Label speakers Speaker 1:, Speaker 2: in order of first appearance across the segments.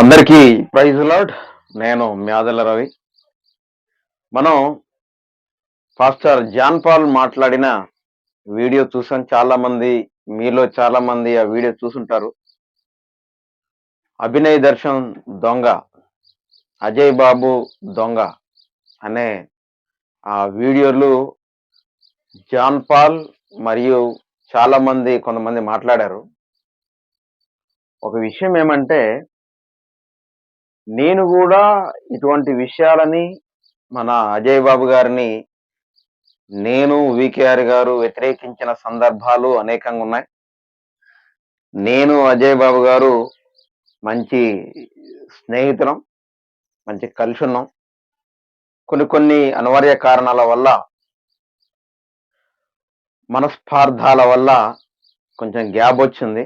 Speaker 1: అందరికీ praise lord. నేను మ్యాదల రవి. మనం పాస్టర్ జాన్ పాల్ మాట్లాడిన వీడియో చూసాం. చాలా మంది మీలో చాలా మంది ఆ వీడియో చూసుంటారు. అభినయ్ దర్శన్ దొంగ, అజయ్ బాబు దొంగ అనే ఆ వీడియోలు జాన్ పాల్ మరియు చాలా మంది కొంతమంది మాట్లాడారు. ఒక విషయం ఏమంటే, నేను కూడా ఇటువంటి విషయాలని మన అజయ్ బాబు గారిని నేను వికేఆర్ గారు వ్యతిరేకించిన సందర్భాలు అనేకంగా ఉన్నాయి. నేను అజయ్ బాబు గారు మంచి స్నేహితులం, మంచి కలిసి ఉన్నాం. కొన్ని అనివార్య కారణాల వల్ల, మనస్పార్థాల వల్ల కొంచెం గ్యాప్ వచ్చింది.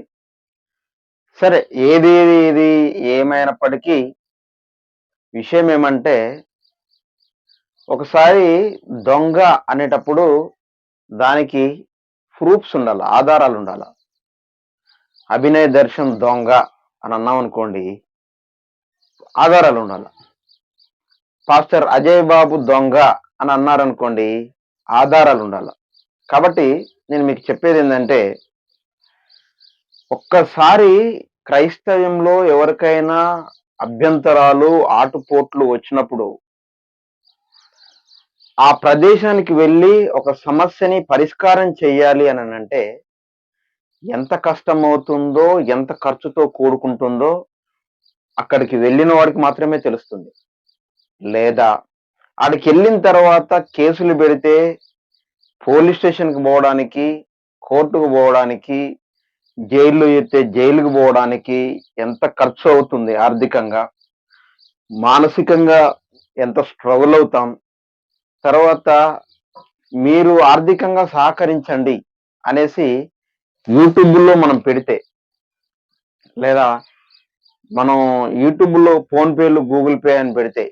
Speaker 1: సరే, ఇది ఏమైనప్పటికీ విషయం ఏమంటే, ఒకసారి దొంగ అనేటప్పుడు దానికి ప్రూఫ్స్ ఉండాలి, ఆధారాలు ఉండాలి. అభినయ్ దర్శన్ దొంగ అని అన్నాం అనుకోండి, ఆధారాలు ఉండాలి. పాస్టర్ అజయ్ బాబు దొంగ అని అన్నారనుకోండి, ఆధారాలు ఉండాలి. కాబట్టి నేను మీకు చెప్పేది ఏంటంటే, ఒక్కసారి క్రైస్తవ్యంలో ఎవరికైనా అభ్యంతరాలు, ఆటుపోట్లు వచ్చినప్పుడు ఆ ప్రదేశానికి వెళ్ళి ఒక సమస్యని పరిష్కారం చేయాలి అని అంటే ఎంత కష్టం అవుతుందో, ఎంత ఖర్చుతో కూడుకుంటుందో అక్కడికి వెళ్ళిన వాడికి మాత్రమే తెలుస్తుంది. లేదా ఆడికి వెళ్ళిన తర్వాత కేసులు పెడితే పోలీస్ స్టేషన్కి పోవడానికి, కోర్టుకు పోవడానికి, జైలు ఎత్తే జైలుకు పోవడానికి ఎంత ఖర్చు అవుతుంది, ఆర్థికంగా, మానసికంగా ఎంత స్ట్రగుల్ అవుతాం. తర్వాత మీరు ఆర్థికంగా సహకరించండి అనేసి యూట్యూబ్లో మనం పెడితే, లేదా మనం యూట్యూబ్లో ఫోన్పేలు, గూగుల్ పే అని పెడితే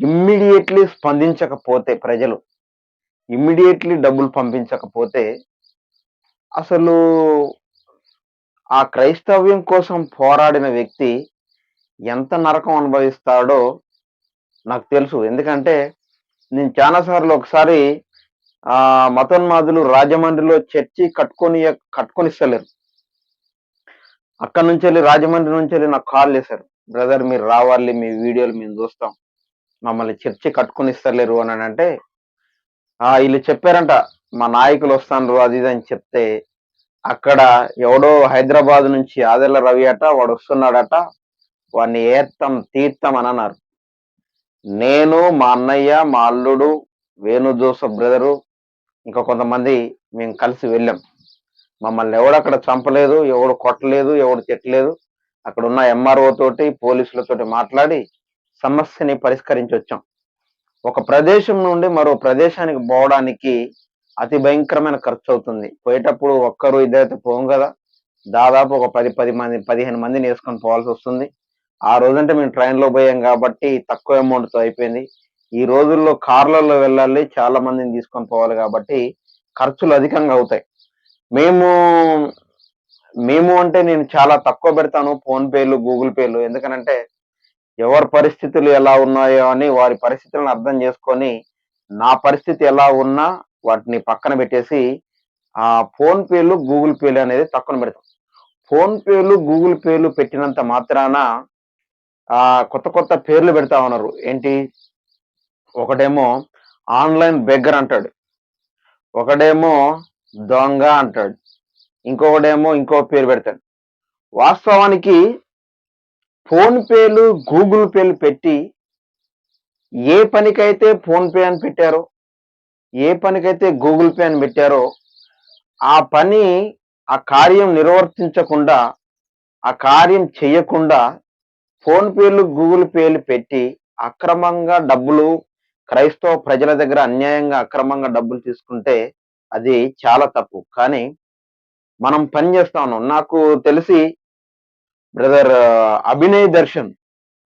Speaker 1: ఇమ్మీడియట్లీ స్పందించకపోతే, ప్రజలు ఇమ్మీడియట్లీ డబ్బులు పంపించకపోతే, అసలు ఆ క్రైస్తవ్యం కోసం పోరాడిన వ్యక్తి ఎంత నరకం అనుభవిస్తాడో నాకు తెలుసు. ఎందుకంటే నేను చాలాసార్లు ఒకసారి మతోన్మాదులు రాజమండ్రిలో చర్చి కట్టుకొనిస్తలేరు. అక్కడి నుంచి వెళ్ళి, రాజమండ్రి నుంచి వెళ్ళి నాకు కాల్ చేశారు. బ్రదర్ మీరు రావాలి, మీ వీడియోలు మేము చూస్తాం, మమ్మల్ని చర్చి కట్టుకొనిస్తలేరు అని అంటే, వీళ్ళు చెప్పారంట మా నాయకులు వస్తాను అది ఇది అని చెప్తే, అక్కడ ఎవడో హైదరాబాద్ నుంచి ఆదెల్ల రవి అట, వాడు వస్తున్నాడట, వాడిని ఏత్తం తీర్థం అని అన్నారు. నేను, మా అన్నయ్య, మా అల్లుడు, వేణు జోసఫ్ బ్రదరు, ఇంకా కొంతమంది మేము కలిసి వెళ్ళాం. మమ్మల్ని ఎవడక్కడ చంపలేదు, ఎవడు కొట్టలేదు, ఎవడు తిట్టలేదు. అక్కడ ఉన్న ఎంఆర్ఓ తోటి, పోలీసులతోటి మాట్లాడి సమస్యని పరిష్కరించి వచ్చాం. ఒక ప్రదేశం నుండి మరో ప్రదేశానికి పోవడానికి అతి భయంకరమైన ఖర్చు అవుతుంది. పోయేటప్పుడు ఒక్కరు ఇద్దరైతే పోం కదా, దాదాపు ఒక 10 మంది 15 మందిని వేసుకొని పోవాల్సి వస్తుంది. ఆ రోజంటే మేము ట్రైన్లో పోయాం కాబట్టి తక్కువ అమౌంట్తో అయిపోయింది. ఈ రోజుల్లో కార్లలో వెళ్ళాలి, చాలా మందిని తీసుకొని పోవాలి కాబట్టి ఖర్చులు అధికంగా అవుతాయి. మేము అంటే నేను చాలా తక్కువ పెడతాను ఫోన్పేలు, గూగుల్ పేలు. ఎందుకనంటే ఎవరి పరిస్థితులు ఎలా ఉన్నాయో అని వారి పరిస్థితులను అర్థం చేసుకొని, నా పరిస్థితి ఎలా ఉన్నా వాటిని పక్కన పెట్టేసి ఫోన్పేలు, గూగుల్ పేలు అనేది పక్కన పెడతాం. ఫోన్పేలు, గూగుల్ పేలు పెట్టినంత మాత్రాన కొత్త పేర్లు పెడతా ఉన్నారు. ఏంటి, ఒకడేమో ఆన్లైన్ బెగ్గర్ అంటాడు, ఒకడేమో దొంగ అంటాడు, ఇంకొకడేమో ఇంకో పేరు పెడతాడు. వాస్తవానికి ఫోన్పేలు, గూగుల్ పేలు పెట్టి ఏ పనికైతే ఫోన్పే అని పెట్టారో, ఏ పనికైతే గూగుల్ పే అని పెట్టారో, ఆ పని, ఆ కార్యం నిర్వర్తించకుండా, ఆ కార్యం చేయకుండా ఫోన్పేలు, గూగుల్ పేలు పెట్టి అక్రమంగా డబ్బులు క్రైస్తవ ప్రజల దగ్గర అన్యాయంగా అక్రమంగా డబ్బులు తీసుకుంటే అది చాలా తప్పు. కానీ మనం పని చేస్తా ఉన్నాం. నాకు తెలిసి బ్రదర్ అభినయ్ దర్శన్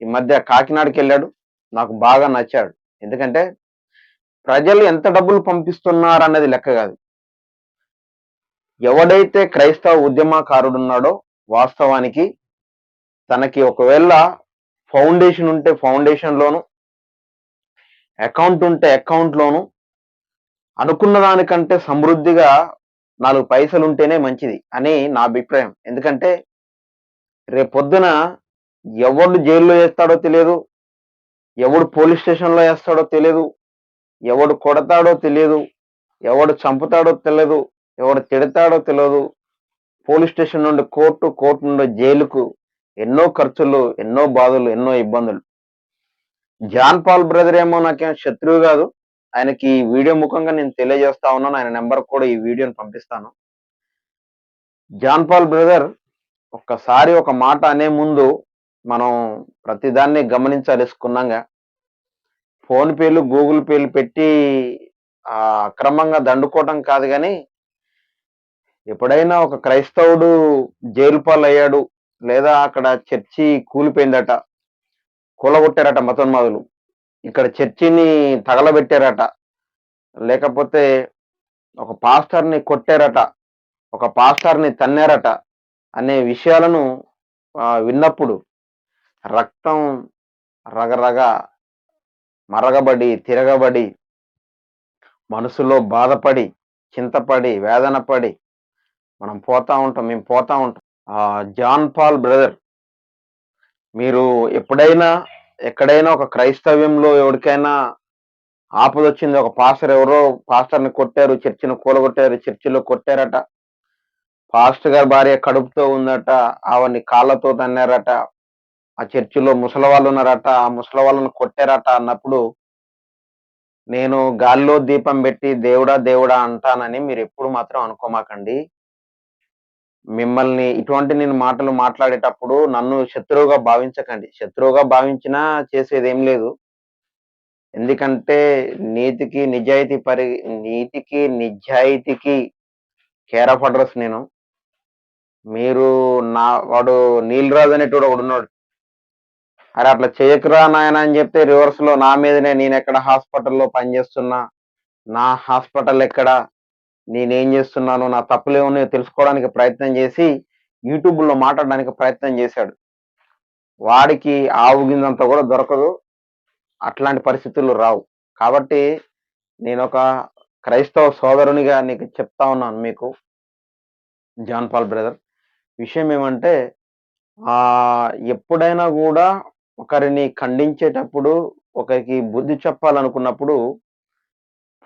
Speaker 1: ఈ మధ్య కాకినాడకి వెళ్ళాడు, నాకు బాగా నచ్చాడు. ఎందుకంటే ప్రజలు ఎంత డబ్బులు పంపిస్తున్నారు అన్నది లెక్క కాదు. ఎవడైతే క్రైస్తవ ఉద్యమకారుడున్నాడో వాస్తవానికి తనకి ఒకవేళ ఫౌండేషన్ ఉంటే ఫౌండేషన్‌లోను, అకౌంట్ ఉంటే అకౌంట్‌లోను అనుకున్న దానికంటే సమృద్ధిగా 4 పైసలుంటేనే మంచిది అని నా అభిప్రాయం. ఎందుకంటే రేపొద్దున ఎవడు జైల్‌లో ఏస్తాడో తెలియదు. ఎవడు పోలీస్ స్టేషన్‌లో ఏస్తాడో తెలీదు. ఎవడు కొడతాడో తెలియదు. ఎవడు చంపుతాడో తెలీదు. ఎవడు తిడతాడో తెలవదు. పోలీస్ స్టేషన్ నుండి కోర్టు, కోర్టు నుండి జైలుకు ఎన్నో ఖర్చులు, ఎన్నో బాధలు, ఎన్నో ఇబ్బందులు. జాన్ పాల్ బ్రదర్ ఏమో నాకేం శత్రువు గాదు. ఆయనకి ఈ వీడియో ముఖంగా నేను తెలియజేస్తా ఉన్నాను. ఆయన నంబర్‌కి కూడా ఈ వీడియోని పంపిస్తాను. జాన్ పాల్ బ్రదర్ ఒక్కసారి ఒక మాట అనే ముందు మనం ప్రతిదాన్ని గమనించాలి క్షుణ్ణంగా. ఫోన్ పేలు, గూగుల్ పేలు పెట్టి అక్రమంగా దండుకోవటం కాదు గానీ, ఎప్పుడైనా ఒక క్రైస్తవుడు జైలు పాలయ్యాడు, లేదా అక్కడ చర్చి కూలిపోయిందట, కూలగొట్టారట మతోన్మాదులు. ఇక్కడ చర్చిని తగలబెట్టారట, లేకపోతే ఒక పాస్టర్‌ని కొట్టారట, ఒక పాస్టర్‌ని తన్నారట అనే విషయాలను విన్నప్పుడు రక్తం రగరగ మరగబడి, తిరగబడి, మనసులో బాధపడి, చింతపడి, వేదన పడి మనం పోతా ఉంటాం. మేము పోతా ఉంటాం. జాన్ పాల్ బ్రదర్ మీరు ఎప్పుడైనా, ఎక్కడైనా ఒక క్రైస్తవ్యంలో ఎవడికైనా ఆపదొచ్చింది. ఒక పాస్టర్ ఎవరో పాస్టర్‌ని కొట్టారు, చర్చిని కూలగొట్టారు, చర్చిలో కొట్టారట. పాస్టర్ గారి భార్య కడుపుతో ఉందట. ఆవిడని కాళ్ళతో తన్నారట. ఆ చర్చిలో ముసలివాళ్ళున్నారట. ఆ ముసలివాళ్ళని కొట్టారట అన్నప్పుడు, నేను గాలిలో దీపం పెట్టి దేవుడా! దేవుడా! అంటానని మీరెప్పుడు మాత్రం అనుకోమాకండి. మిమ్మల్ని ఇటువంటి నేను మాటలు మాట్లాడేటప్పుడు నన్ను శత్రువుగా భావించకండి. శత్రువుగా భావించినా చేసేదేం లేదు. ఎందుకంటే నీతికి, నిజాయితీకి కేర్ ఆఫ్ అడ్రస్ నేను. మీరు వాడు నీలరాజు అనేటోడు ఒకడున్నాడు. అరే అట్లా చేయకురా నాయనా అని చెప్తే రివర్స్‌లో నా మీదనే నేనెక్కడ హాస్పిటల్‌లో పనిచేస్తున్నా, నా హాస్పిటల్ ఎక్కడ, నేనేం చేస్తున్నాను, నా తప్పులేమున్నాయో తెలుసుకోవడానికి ప్రయత్నం చేసి యూట్యూబ్‌లో మాట్లాడడానికి ప్రయత్నం చేశాడు. వాడికి ఆవు గింజంత కూడా దొరకదు. అట్లాంటి పరిస్థితులు రావు. కాబట్టి నేనొక క్రైస్తవ సోదరునిగా నీకు చెప్తా ఉన్నాను మీకు జాన్ పాల్ బ్రదర్. విషయం ఏమంటే ఎప్పుడైనా గూడా ఒకరిని ఖండించేటప్పుడు, ఒకరికి బుద్ధి చెప్పాలనుకున్నప్పుడు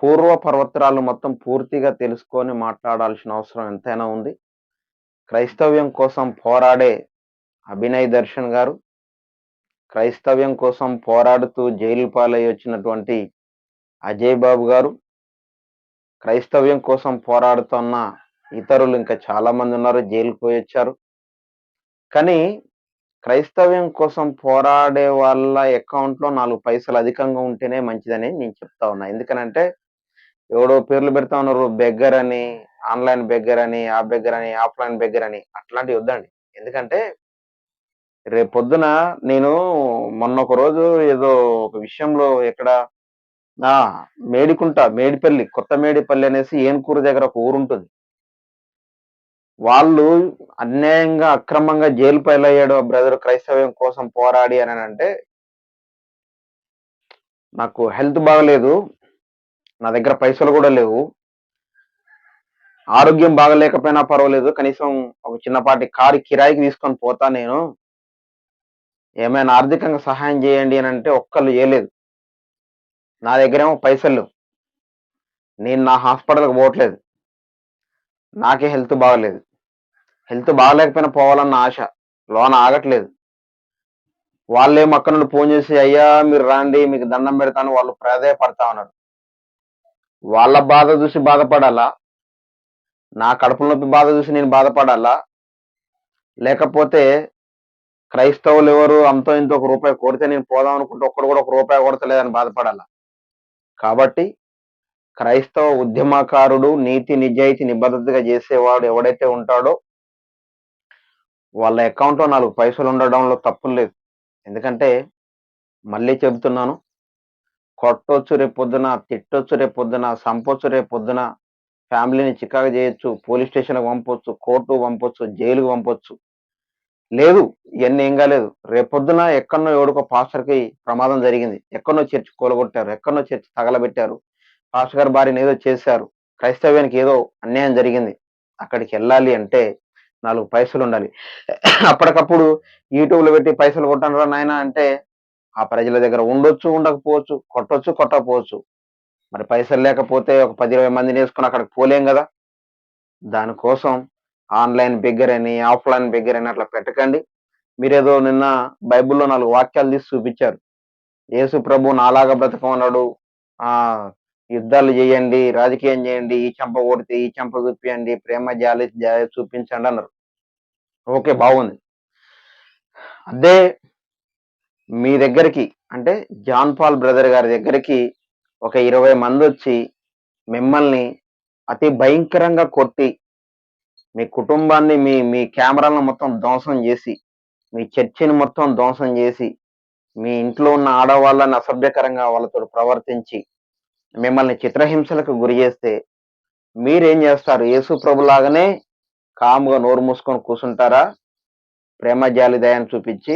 Speaker 1: పూర్వ పర్వతరాలు మొత్తం పూర్తిగా తెలుసుకొని మాట్లాడాల్సిన అవసరం ఎంతైనా ఉంది. క్రైస్తవ్యం కోసం పోరాడే అభినయ్ దర్శన్ గారు, క్రైస్తవ్యం కోసం పోరాడుతూ జైలు పాలై వచ్చినటువంటి అజయ్ బాబు గారు, క్రైస్తవ్యం కోసం పోరాడుతున్న ఇతరులు ఇంకా చాలా మంది ఉన్నారు. జైలుకి పోయొచ్చారు. కానీ క్రైస్తవ్యం కోసం పోరాడే వాళ్ళ అకౌంట్‌లో 4 పైసలు అధికంగా ఉంటేనే మంచిదని నేను చెప్తా ఉన్నా. ఎందుకనంటే ఎవడో పేర్లు పెడతా ఉన్నారు. బెగ్గర్ అని, ఆన్‌లైన్ బెగ్గర్ అని, ఆ బెగ్గర్ అని, ఆఫ్‌లైన్ బెగ్గర్ అని అట్లాంటివి వద్దండి. ఎందుకంటే రేపొద్దున నేను మొన్నొక రోజు ఏదో ఒక విషయంలో ఎక్కడ ఆ! మేడిపల్లి, కొత్త మేడిపల్లి అనేసి ఏన్కూరు దగ్గర ఒక ఊరుంటుంది. వాళ్ళు అన్యాయంగా, అక్రమంగా జైలు పాలయ్యాడు ఆ బ్రదర్ క్రైస్తవ్యం కోసం పోరాడి అననంటే, నాకు హెల్త్ బాగాలేదు. నా దగ్గర పైసలు గూడా లేవు. ఆరోగ్యం బాగాలేకపోయినా పర్వాలేదు. కనీసం ఒక చిన్నపాటి కారు కిరాయికి తీసుకొని పోతా నేను. ఏమైనా ఆర్థికంగా సహాయం జేయండి అనంటే ఒక్కళ్ళు ఇయ్యలేదు. నా దగ్గరేమో పైసలు లేవు. నేను నా హాస్పిటల్‌కి పోవట్లేదు. నాకే హెల్త్ బాగాలేదు. హెల్త్ బాగాలేకపోయినా పోవాలన్న ఆశ. లోన ఆగట్లేదు. వాళ్ళేమో అక్కడి నుండి ఫోను చేసి, "అయ్యా మీరు రాండి. మీకు దండం పెడతాను." వాళ్ళు ప్రాధేయపడతా ఉన్నారు. వాళ్ళ బాధ చూసి బాధపడాలా? నా కడుపులో నొప్పి బాధ చూసి నేను బాధపడాలా? లేకపోతే క్రైస్తవులెవరు అంతో ఇంతో ఒక రూపాయి కొడితే నేను పోదాం అనుకుంటే ఒక్కడు కూడా ఒక రూపాయి కొడతలేదని బాధపడాలా? కాబట్టి క్రైస్తవ ఉద్యమకారుడు, నీతి, నిజాయితీ, నిబద్ధతగా చేసేవాడు ఎవడైతే ఉంటాడో వాళ్ళ అకౌంట్‌లో 4 పైసలుండడంలో తప్పు లేదు. ఎందుకంటే మళ్ళీ చెబుతున్నాను. కొట్టొచ్చు రేపొద్దున, తిట్టొచ్చు రేపొద్దున, సంపొచ్చు రేపొద్దున, ఫ్యామిలీని చికాకు చేయొచ్చు, పోలీస్ స్టేషన్‌కి పంపొచ్చు, కోర్టుకి పంపొచ్చు, జైలుకి పంపొచ్చు. లేదు. ఇయన్నీ ఏం గాలేదు. రేపొద్దున ఎక్కడనో ఎవడికో పాస్టర్‌కి ప్రమాదం జరిగింది. ఎక్కడనో చర్చ్ కూలగొట్టారు. ఎక్కడనో చర్చ్ తగలబెట్టారు. పాస్టర్ గారి భార్యని ఏదో చేశారు. క్రైస్తవ్యానికి ఏదో అన్యాయం జరిగింది. అక్కడికెళ్ళాలి అంటే 4 పైసలుండాలి. అప్పటికప్పుడు యూట్యూబ్‌లో పెట్టి పైసలు కొట్టండ్రా నాయనా అంటే, ఆ ప్రజల దగ్గర ఉండొచ్చు, ఉండకపోవచ్చు. కొట్టొచ్చు, కొట్టకపోవచ్చు. మరి పైసలు లేకపోతే ఒక 10, 20 మందినేసుకొని అక్కడికి పోలేం గదా! దానికోసం ఆన్‌లైన్ బిగ్గరని, ఆఫ్‌లైన్ బిగ్గరని అట్లా పెట్టకండి. మీరేదో నిన్న బైబిల్‌లో 4 వాక్యాలు తీసి చూపిచ్చారు. యేసు ప్రభు నాలాగా బ్రతకమన్నాడు. యుద్ధాలు జేయండి, రాజకీయం జేయండి, ఈ చెంప కొడితే ఈ చెంప చూపియండి, ప్రేమ జాలి చూపించండి అన్నారు. ఓకే. బాగుంది. అదే మీ దగ్గరికి అంటే జాన్ పాల్ బ్రదర్ గారి దగ్గరికి ఒక 20 మందొచ్చి మిమ్మల్ని అతి భయంకరంగా కొట్టి, మీ కుటుంబాన్ని మీ మీ కెమెరాలను మొత్తం ధ్వంసం జేసి, మీ చర్చిని మొత్తం ధ్వంసం జేసి, మీ ఇంట్లో ఉన్న ఆడవాళ్ళని అసభ్యకరంగా వాళ్ళతోటి ప్రవర్తించి, మిమ్మల్ని చిత్రహింసలకు గురి జేస్తే మీరేం జేస్తారు? యేసు ప్రభులాగానే కామ్‌గా నోరు మూసుకొని కూసుంటారా? ప్రేమ, జాలి, దయను చూపిచ్చి?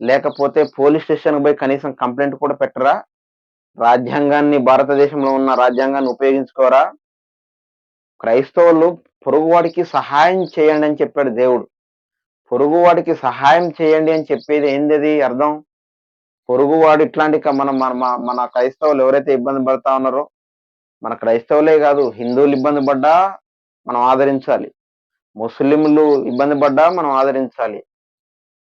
Speaker 1: లేకపోతే పోలీస్ స్టేషన్‌కి బోయి కనీసం కంప్లెయింట్ కూడా పెట్టరా? భారతదేశంలో ఉన్న రాజ్యాంగాన్ని ఉపయోగించుకోరా? క్రైస్తవులు పొరుగువాడికి సహాయం చేయండి అని చెప్పాడు దేవుడు. పొరుగువాడికి సహాయం చేయండి అని చెప్పేది ఏందది అర్థం? పొరుగువాడు ఇట్లాంటి మన మన మన మన క్రైస్తవులు ఎవరైతే ఇబ్బంది పడతా ఉన్నారో, మన క్రైస్తవులే గాదు హిందువులు ఇబ్బంది పడ్డా మనం ఆదరించాలి. ముస్లింలు ఇబ్బంది పడ్డా మనం ఆదరించాలి.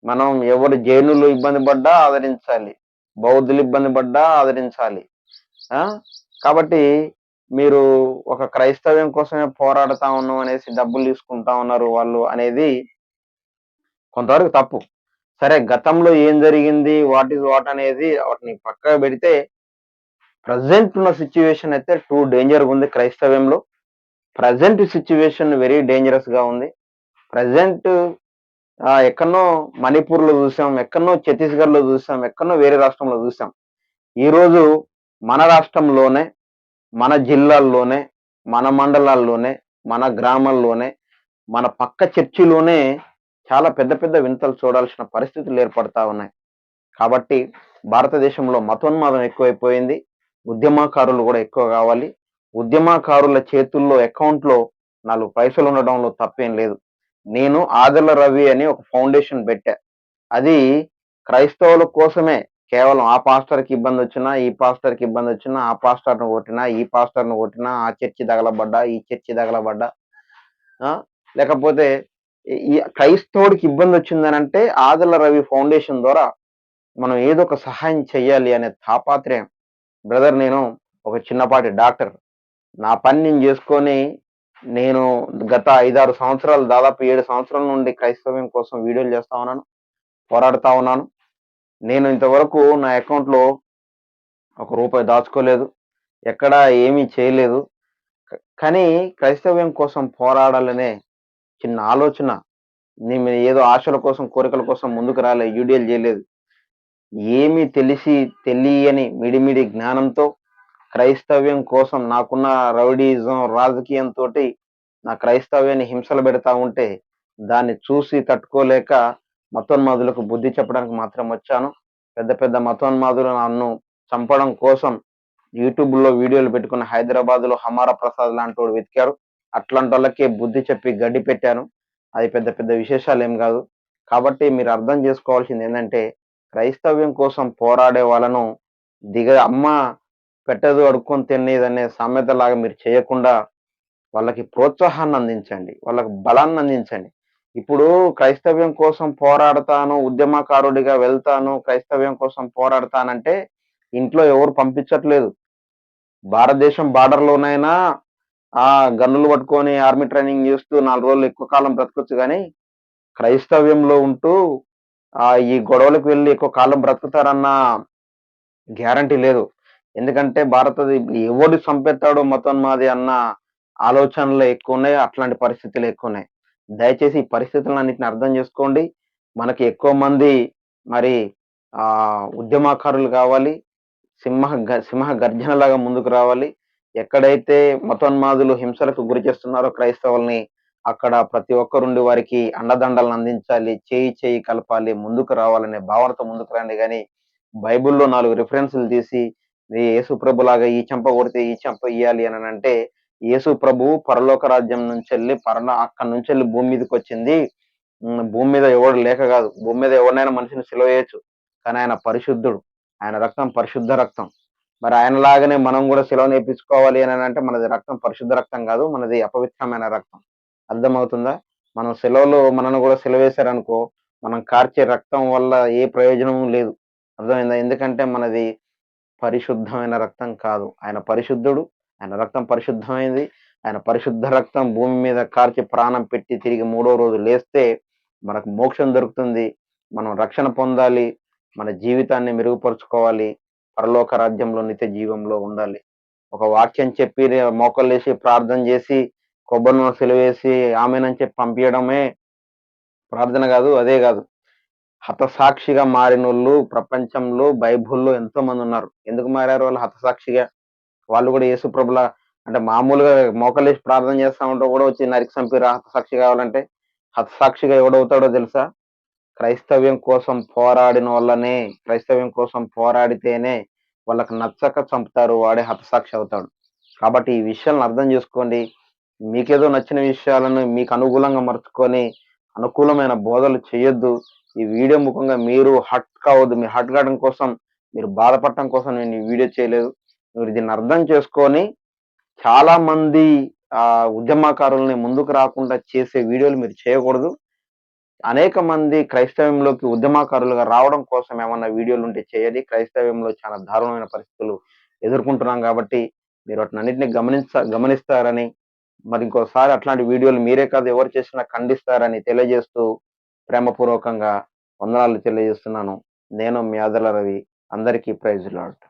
Speaker 1: మనం ఎవరు జైనులు ఇబ్బంది పడ్డా ఆదరించాలి. బౌద్ధులు ఇబ్బంది పడ్డా ఆదరించాలి. ఆ! కాబట్టి మీరు ఒక క్రైస్తవ్యం కోసమే పోరాడుతా ఉన్నాం అనేసి డబ్బులు తీసుకుంటా ఉన్నారు వాళ్ళు అనేది కొంతవరకు తప్పు. సరే గతంలో ఏం జరిగింది? వాట్ ఈస్ వాట్ అనేది వాటిని పక్కకు పెడితే ప్రెజెంట్ ఉన్న సిట్యుయేషన్ అయితే టూ డేంజర్‌గుంది క్రైస్తవ్యంలో. ప్రెజెంట్ సిట్యుయేషన్ వెరీ డేంజరస్‌గా ఉంది. ప్రెజెంట్ ఎక్కడనో మణిపూర్‌లో చూసాం. ఎక్కడనో ఛత్తీస్‌గఢ్‌లో చూసాం. ఎక్కడనో వేరే రాష్ట్రంలో చూసాం. ఈరోజు మన రాష్ట్రంలోనే, మన జిల్లాల్లోనే, మన మండలాల్లోనే, మన గ్రామాల్లోనే, మన పక్క చర్చిలోనే చాలా పెద్ద పెద్ద వింతలు చూడాల్సిన పరిస్థితులు ఏర్పడతా ఉన్నాయి. కాబట్టి భారతదేశంలో మతోన్మాదం ఎక్కువైపోయింది. ఉద్యమకారులు గూడా ఎక్కువ గావాలి. ఉద్యమకారుల చేతుల్లో అకౌంట్‌లో 4 పైసలు ఉండడంలో తప్పేం లేదు. నేను ఆదెల రవి అని ఒక ఫౌండేషన్ బెట్టా. అది క్రైస్తవుల కోసమే. కేవలం ఆ పాస్టర్‌కి ఇబ్బందొచ్చినా, ఈ పాస్టర్‌కి ఇబ్బందొచ్చినా, ఆ పాస్టర్‌ని కొట్టినా, ఈ పాస్టర్‌ని కొట్టినా, ఆ చర్చి తగలబడ్డా, ఈ చర్చి తగలబడ్డా, ఆ! లేకపోతే ఈ క్రైస్తవుడికి ఇబ్బందొచ్చిందనంటే ఆదెల రవి ఫౌండేషన్ ద్వారా మనం ఏదో ఒక సహాయం చేయాలి అనే తాపత్రయం. బ్రదర్ నేను ఒక చిన్నపాటి డాక్టర్. నా పని నేను జేసుకొని, నేను గత 5, 6 సంవత్సరాలు దాదాపు 7 సంవత్సరాల నుండి క్రైస్తవ్యం కోసం వీడియోలు చేస్తా ఉన్నాను. పోరాడుతా ఉన్నాను. నేను ఇంతవరకు నా అకౌంట్‌లో ఒక రూపాయి దాచుకోలేదు. ఎక్కడ ఏమీ చేయలేదు. కానీ క్రైస్తవ్యం కోసం పోరాడాలనే చిన్న ఆలోచన నేను ఏదో ఆశల కోసం, కోరికల కోసం ముందుకు రాలే. వీడియోలు జేయలేదు. ఏమీ తెలిసి తెలియని మిడిమిడి జ్ఞానంతో క్రైస్తవ్యం కోసం నాకున్న రౌడీయిజం, రాజకీయంతోటి నా క్రైస్తవ్యాన్ని హింసలు పెడతా ఉంటే, దాన్ని చూసి తట్టుకోలేక మతోన్మాదులకు బుద్ధి చెప్పడానికి మాత్రం వచ్చాను. పెద్ద పెద్ద మతోన్మాదులు నన్ను చంపడం కోసం యూట్యూబ్‌లో వీడియోలు పెట్టుకుని హైదరాబాద్‌లో హమారా ప్రసాద్ లాంటోడు వెతికారు. అట్లాంటోళ్ళకే బుద్ధి చెప్పి గడ్డి పెట్టాను. అది పెద్ద పెద్ద విశేషాలేం గాదు. కాబట్టి మీరు అర్థం జేసుకోవాల్సిందేందంటే, క్రైస్తవ్యం కోసం పోరాడే వాళ్ళను అమ్మ పెట్టదు అడుక్కొని తినేదనే సామెతలాగా మీరు చేయకుండా, వాళ్ళకి ప్రోత్సాహాన్ని అందించండి. వాళ్ళకి బలాన్ని అందించండి. ఇప్పుడు క్రైస్తవ్యం కోసం పోరాడతాను, ఉద్యమకారుడిగా వెళ్తాను, క్రైస్తవ్యం కోసం పోరాడతానంటే ఇంట్లో ఎవరు పంపించట్లేదు. భారతదేశం బార్డర్‌లోనైనా గన్నులు పట్టుకొని ఆర్మీ ట్రైనింగ్ చేస్తూ 4 రోజులు ఎక్కువ కాలం బ్రతకొచ్చు గానీ, క్రైస్తవ్యంలో ఉంటూ ఈ గొడవలకు వెళ్లి ఎక్కువ కాలం బ్రతుకుతారన్న గ్యారంటీ లేదు. ఎందుకంటే ఎవడు చంపేత్తాడో మతోన్మాది అన్న ఆలోచనలు ఎక్కువున్నాయి. అట్లాంటి పరిస్థితులు ఎక్కువున్నాయి. దయచేసి ఈ పరిస్థితులన్నిటిని అర్థం జేసుకోండి. మనకి ఎక్కువ మంది మరి ఉద్యమకారులు గావాలి. సింహ గర్జనలాగా ముందుకు రావాలి. ఎక్కడైతే మతోన్మాదులు హింసలకు గురి చేస్తున్నారో క్రైస్తవుల్ని, అక్కడ ప్రతి ఒక్కరుండి వారికి అండదండలను అందించాలి. చేయి చేయి కలపాలి. ముందుకు రావాలనే భావనతో ముందుకు రండి గానీ, బైబిల్‌లో 4 రిఫరెన్స్‌లు తీసి యేసు ప్రభులాగా ఈ చెంప కొడితే ఈ చెంప ఇయ్యాలి అననంటే, యేసు ప్రభువు పరలోక రాజ్యం నుంచెళ్ళి అక్కడి నుంచెళ్ళి భూమి మీదకొచ్చింది. భూమి మీద ఎవడు లేక గాదు. భూమి మీద ఎవరినైనా మనిషిని సిలువ వేయొచ్చు. కానీ ఆయన పరిశుద్ధుడు. ఆయన రక్తం పరిశుద్ధ రక్తం. మరి ఆయనలాగానే మనం గూడా సిలువనేపించుకోవాలి అననంటే మనది రక్తం పరిశుద్ధ రక్తం గాదు. మనది అపవిత్రమైన రక్తం. అర్థమవుతుందా? మనం సిలువలో మనను గూడా సిలువేశారనుకో, మనం కార్చే రక్తం వల్ల ఏ ప్రయోజనం లేదు. అర్థమైందా? ఎందుకంటే మనది పరిశుద్ధమైన రక్తం కాదు. ఆయన పరిశుద్ధుడు. ఆయన రక్తం పరిశుద్ధమైంది. ఆయన పరిశుద్ధ రక్తం భూమి మీద కార్చి ప్రాణం పెట్టి తిరిగి మూడో రోజు లేస్తే మనకు మోక్షం దొరుకుతుంది. మనం రక్షణ పొందాలి. మన జీవితాన్ని మెరుగుపరుచుకోవాలి. పరలోక రాజ్యంలో నిత్య జీవంలో ఉండాలి. ఒక వాక్యం చెప్పి మోకాళ్ళేసి ప్రార్థన చేసి కొబ్బరి నూనె సిలువేసి ఆమేనని చెప్పి పంపియడమే ప్రార్థన గాదు. అదే గాదు. హతసాక్షిగా మారినోళ్ళు ప్రపంచంలో బైబిల్‌లో ఎంతోమందున్నారు. ఎందుకు మారారు వాళ్ళు హతసాక్షిగా? వాళ్ళు గూడా యేసు ప్రభులా అంటే మామూలుగా మోకాళ్ళేసి ప్రార్థన చేస్తా ఉంటే గూడా వచ్చి నరికి చంపిర్రా హతసాక్షి కావాలంటే? హతసాక్షిగా ఎవడవుతాడో తెలుసా? క్రైస్తవ్యం కోసం పోరాడినోళ్ళనే, క్రైస్తవ్యం కోసం పోరాడితేనే వాళ్ళకి నచ్చక చంపుతారు. వాడే హతసాక్షి అవుతాడు. కాబట్టి ఈ విషయాలను అర్థం జేసుకోండి. మీకేదో నచ్చిన విషయాలను మీకు అనుకూలంగా మలుచుకొని, అనుకూలమైన బోధలు చేయొద్దు. ఈ వీడియో ముఖంగా మీరు హర్ట్ కావద్దు. మీరు హర్ట్ కావడం కోసం, మీరు బాధపడటం కోసం నేను ఈ వీడియో చేయలేదు. మీరు దీన్ని అర్థం చేసుకొని చాలా మంది ఉద్యమకారుల్ని ముందుకు రాకుండా చేసే వీడియోలు మీరు చేయకూడదు. అనేక మంది క్రైస్తవంలోకి ఉద్యమకారులుగా రావడం కోసం ఏమన్నా వీడియోలుంటే చేయండి. క్రైస్తవ్యంలో చాలా దారుణమైన పరిస్థితులు ఎదుర్కొంటున్నాం గాబట్టి, మీరు వాటినన్నిటిని గమనిస్తారని, మరి ఇంకోసారి అట్లాంటి వీడియోలు మీరే కాదు ఎవరు చేసినా ఖండిస్తారని తెలియజేస్తూ, ప్రేమపూర్వకంగా వందనాలు తెలియజేస్తున్నాను. నేను మీ ఆదర్ల రవి. అందరికీ ప్రైజ్ లార్డ్.